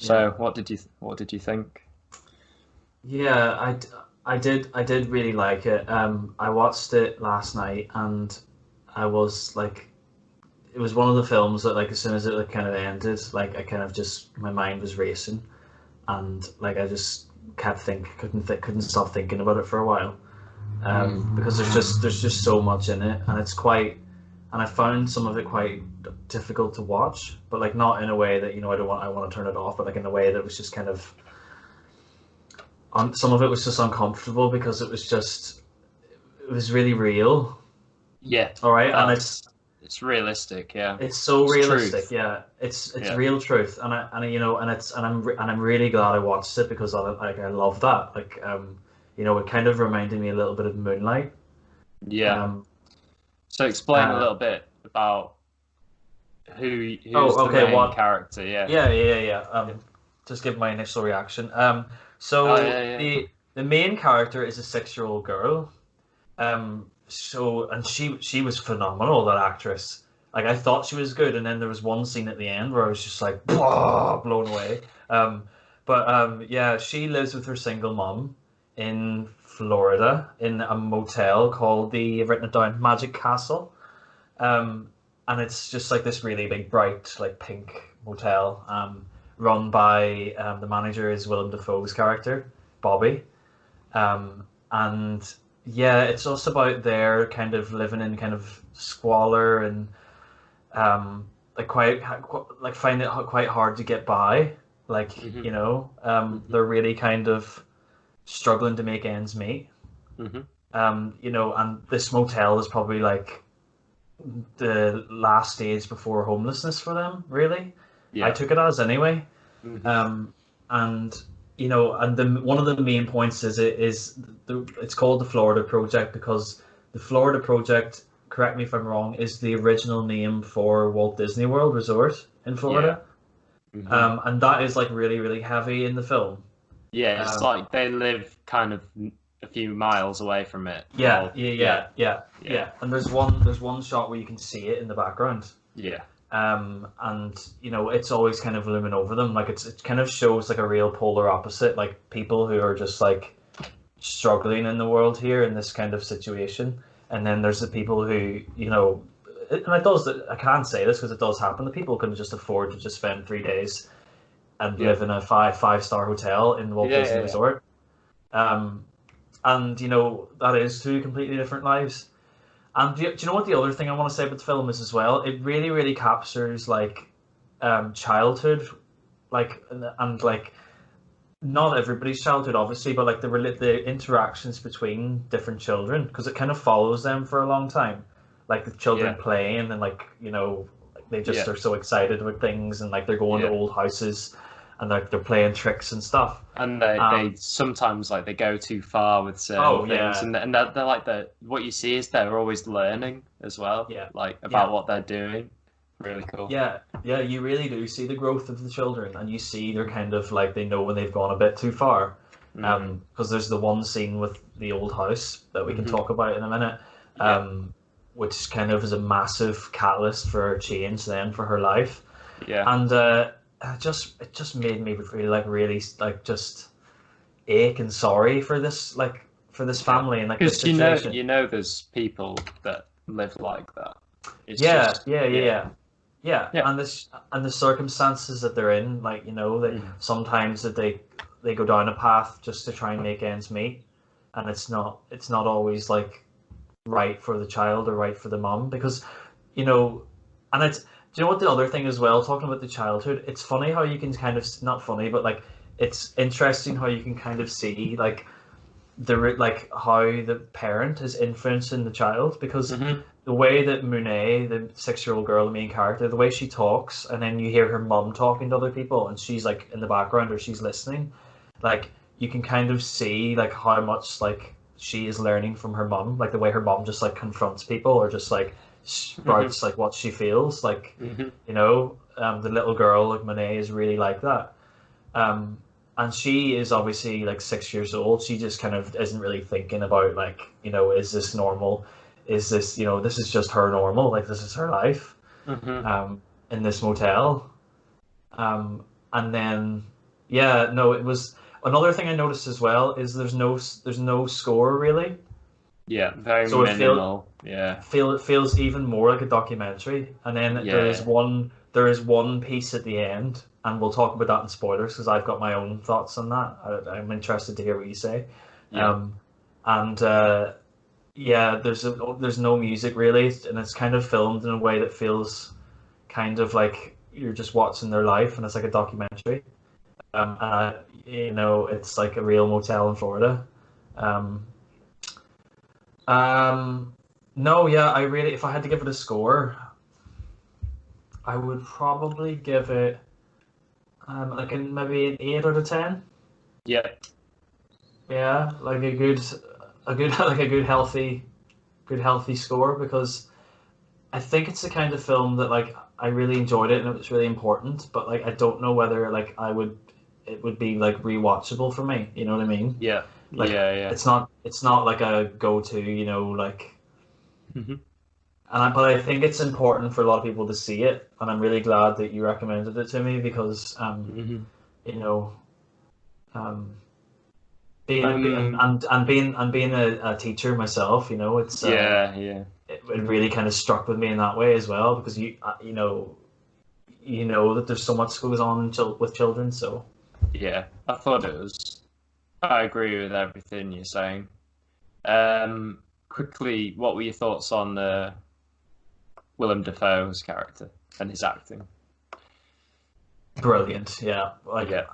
Yeah. So what did you think? Yeah, I did really like it. I watched it last night, and I was like, it was one of the films that like as soon as it like, kind of ended, like I kind of just my mind was racing, and like I just kept couldn't stop thinking about it for a while. Mm. Because there's just so much in it, and and I found some of it quite difficult to watch, but like not in a way that I want to turn it off, but like in a way that was just kind of some of it was just uncomfortable because it was really real. Yeah, All right, and it's realistic. Yeah, it's so it's realistic. truth. Yeah, it's Yeah. real truth, and and I'm really glad I watched it because I love that. It kind of reminded me a little bit of Moonlight. Yeah. Um, So explain a uh, little bit about oh, who's the okay. main What? character. Yeah. Yeah. Yeah. Just give my initial reaction. Oh So yeah, yeah. the main character is a 6-year-old girl. And she was phenomenal, that actress. Like I thought she was good, and then there was one scene at the end where I was just like, blown away. Yeah, she lives with her single mom in Florida in a motel called I've written it down, Magic Castle. Um, and it's just like this really big, bright, like pink motel, run by the manager is Willem Dafoe's character, Bobby. And yeah, it's also about their kind of living in kind of squalor and like like find it quite hard to get by. Mhm. Mhm. They're really kind of struggling to make ends meet. Mhm. And this motel is probably like the last stage before homelessness for them, really. I Yeah. took it as anyway. Mhm. Um, and and one of the main points it's called the Florida Project because the Florida Project, correct me if I'm wrong, is the original name for Walt Disney World Resort in Yeah. Florida. Mhm. And that is like really, really heavy in the film. Yeah. It's Um, like they live kind of a few miles away from it. yeah, Or yeah, yeah. yeah, yeah, Yeah. yeah. And there's one shot where you can see it in the background. Yeah. And it's always kind of looming over them. Like it kind of shows like a real polar opposite, like people who are just like struggling in the world here in this kind of situation, and then there's the people who and it does. I can't say this because it does happen. The people can just afford to just spend 3 days and Yeah. live in a five-star hotel in Walt Yeah. Disney Yeah. Yeah. Resort. Um, and that is two completely different lives. And do you know what the other thing I want to say about the film is as well? It really, really captures like childhood, and like not everybody's childhood, obviously, but like the interactions between different children because it kind of follows them for a long time. Like the children Yeah. playing and like like they just Yeah. are so excited about things and like they're going to Yeah. old houses and like they're playing tricks and stuff. And they Um, sometimes like they go too far with certain oh things, yeah, and they're like what you see is they're always learning as well, yeah, like yeah. about what they're doing. Really cool. Yeah, yeah, you really do see the growth of the children, and you see they're kind of like they know when they've gone a bit too far. Mm. Because there's the one scene with the old house that we can Hmm. talk about in a minute, Yeah. which kind of is a massive catalyst for change then for her life, Yeah. and it just made me feel like really like just ache and sorry for this Yeah. family and like this Because situation. you know, there's people that live like that. It's Yeah, just yeah, yeah, yeah, yeah. Yeah, yeah. and the circumstances that they're in, like that Hmm. sometimes that they go down a path just to try and make ends meet, and it's not always like right for the child or right for the mom because you know, and it's do you know what the other thing as well, talking about the childhood, it's funny how you can kind of not funny, but like it's interesting how you can kind of see like like how the parent is influencing the child because Hmm. the way that Monet, the 6-year-old girl, the main character, the way she talks, and then you hear her mum talking to other people, and she's like in the background or she's listening, like you can kind of see like how much like she is learning from her mum, like the way her mum just like confronts people or just like Hmm. sprouts like what she feels, like Hmm. the little girl like Monet is really like that. Um, and she is obviously like 6 years old. She just kind of isn't really thinking about like, is this normal? Is this, this is just her normal. Like this is her life Hmm. in this motel. Um, and then Yeah, no, it was another thing I noticed as well is there's no score really, Yeah, very so minimal. Yeah, it feels even more like a documentary. And then yeah, there is one piece at the end, and we'll talk about that in spoilers because I've got my own thoughts on that. I'm interested to hear what you say. yeah, Um, and yeah, there's no music really, and it's kind of filmed in a way that feels kind of like you're just watching their life, and it's like a documentary. You know, it's like a real motel in Florida. Um, um, no, yeah, I really, if I had to give it a score, I would probably give it like maybe an 8 out of 10. yeah. Yeah, like a good like a good healthy score because I think it's the kind of film that like I really enjoyed it and it was really important, but like I don't know whether like it would be like rewatchable for me. You know what I mean? Yeah, Like yeah, yeah. it's not like a go to. You know, like Hmm. but I think it's important for a lot of people to see it, and I'm really glad that you recommended it to me because Hmm. you know um being Um, and being a teacher myself, you know, yeah, yeah, it really kind of struck with me in that way as well because you know that there's so much goes on with children. So yeah. I thought it was. I agree with everything you're saying. Quickly, what were your thoughts on Willem Dafoe's character and his acting? brilliant, yeah. Like, Yeah,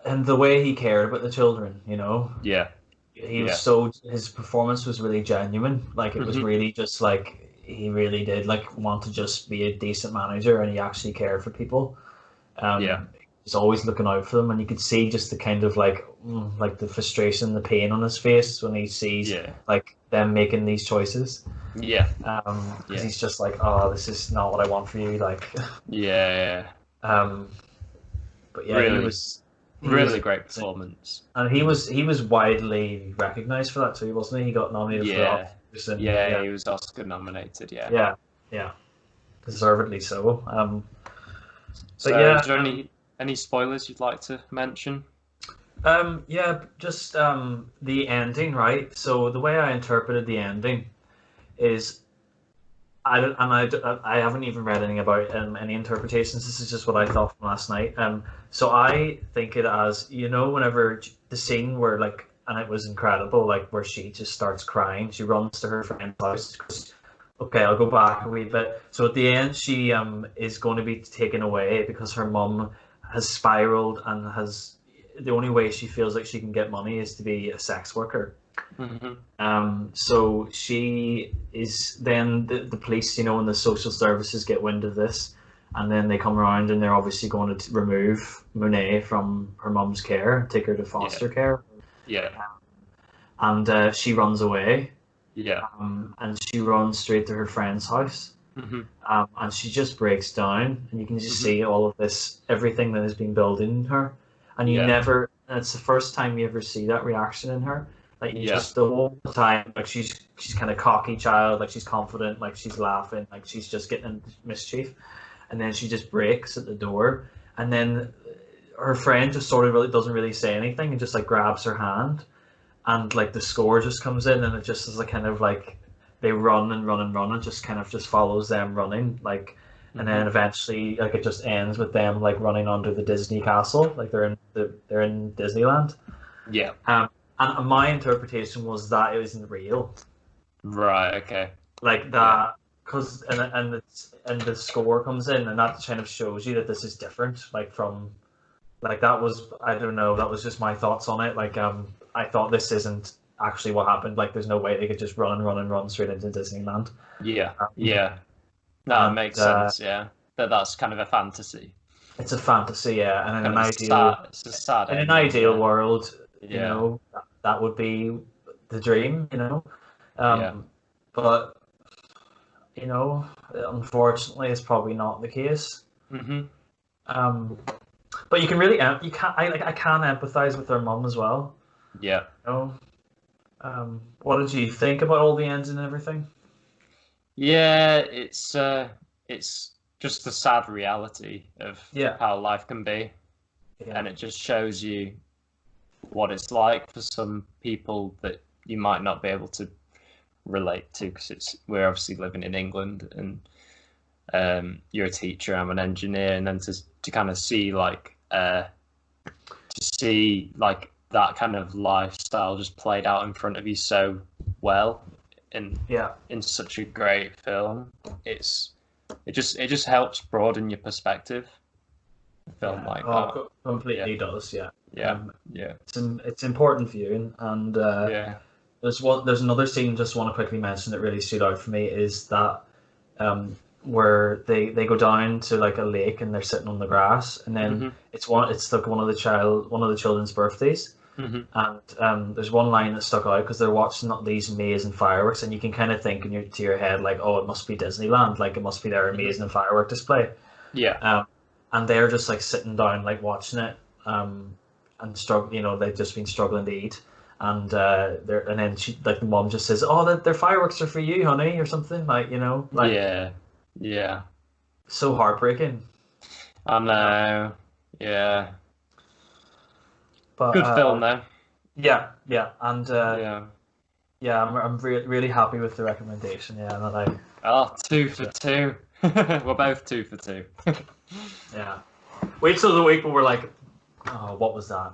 and the way he cared about the children, you know, yeah, he was yeah. so his performance was really genuine. Like, it was Hmm. really just like he really did like want to just be a decent manager, and he actually cared for people. Yeah, He's always looking out for them, and you could see just the kind of like like the frustration, the pain on his face when he sees yeah, like them making these choices. yeah, Because yeah, he's just like, oh, this is not what I want for you. Like, yeah, yeah. um, but yeah, Really, he was really great amazing. performance. And he was widely recognized for that too, wasn't he? He got nominated for the Yeah, Oscars, and yeah. yeah, He was Oscar nominated. Yeah. yeah, yeah, deservedly so. But So, yeah, is there any spoilers you'd like to mention? yeah, just the ending, right? So the way I interpreted the ending is I don't, and I haven't even read anything about any interpretations. This is just what I thought from last night. So I think it as you know, whenever the scene where like, and it was incredible, like where she just starts crying. She runs to her friend's house. Okay, I'll go back a wee bit. So at the end, she is going to be taken away because her mum has spiraled and has the only way she feels like she can get money is to be a sex worker. Hmm. So she is then the police, you know, and the social services get wind of this, and then they come around and they're obviously going to remove Monet from her mum's care, take her to Yeah, foster care, yeah, and she runs away, yeah. and she runs straight to her friend's house, Hmm. and she just breaks down, and you can just Hmm. see all of this, everything that has been building in her, and you Yeah, never, and it's the first time you ever see that reaction in her. Like you yeah. just the whole time, like she's kind of cocky child, like she's confident, like she's laughing, like she's just getting into mischief, and then she just breaks at the door, and then her friend just sort of really doesn't really say anything and just like grabs her hand, and like the score just comes in and it just is like kind of like they run and run and run and just kind of just follows them running like, and then Hmm. eventually like it just ends with them like running onto the Disney castle, like they're in Disneyland. Yeah. um and my interpretation was that it wasn't real, Right. Okay. like Yeah. that, because and the score comes in and that kind of shows you that this is different, like from like that was, I don't know, that was just my thoughts on it. Like I thought this isn't actually what happened. Like there's no way they could just run and run and run straight into Disneyland. Yeah. Um, Yeah. No, it and makes sense. Yeah. That's kind of a fantasy. it's a fantasy, yeah. And Kind of sad. It's a sad in an ending. ideal Yeah. world, you Yeah. know, that would be the dream, you know. Yeah. Um, but you know, unfortunately, it's probably not the case. Hmm. Um, but you can really, you can I can empathize with their mum as well. Yeah. You know, what did you think about all the ends and everything? Yeah. It's just the sad reality of Yeah, how life can be. Yeah. and it just shows you what it's like for some people that you might not be able to relate to, because we're obviously living in England, and you're a teacher, I'm an engineer, and then to kind of see like that kind of lifestyle just played out in front of you so well in Yeah. in such a great film. It just helps broaden your perspective. A film Yeah. like Oh, that. completely Yeah. does. Yeah. Yeah. Yeah. It's important viewing, and Yeah. there's another scene just want to quickly mention that really stood out for me is that where they go down to like a lake and they're sitting on the grass, and then Hmm. it's like one of the children's birthdays, Hmm. and there's one line that stuck out because they're watching these amazing fireworks, and you can kind of think to your head like, oh, it must be Disneyland, like it must be their amazing firework display, Yeah. and they're just like sitting down like watching it, and struggle, they've just been struggling to eat. And then she, like, the mom just says, "Oh, their fireworks are for you, honey," or something, like, like, Yeah. Yeah. so heartbreaking. I know. Yeah. But Good film though. yeah, yeah, and Yeah. yeah, I'm really happy with the recommendation. Yeah, that I Oh, 2 for 2. We're both 2 for 2. yeah. Wait till the week where we're like, oh, what was that?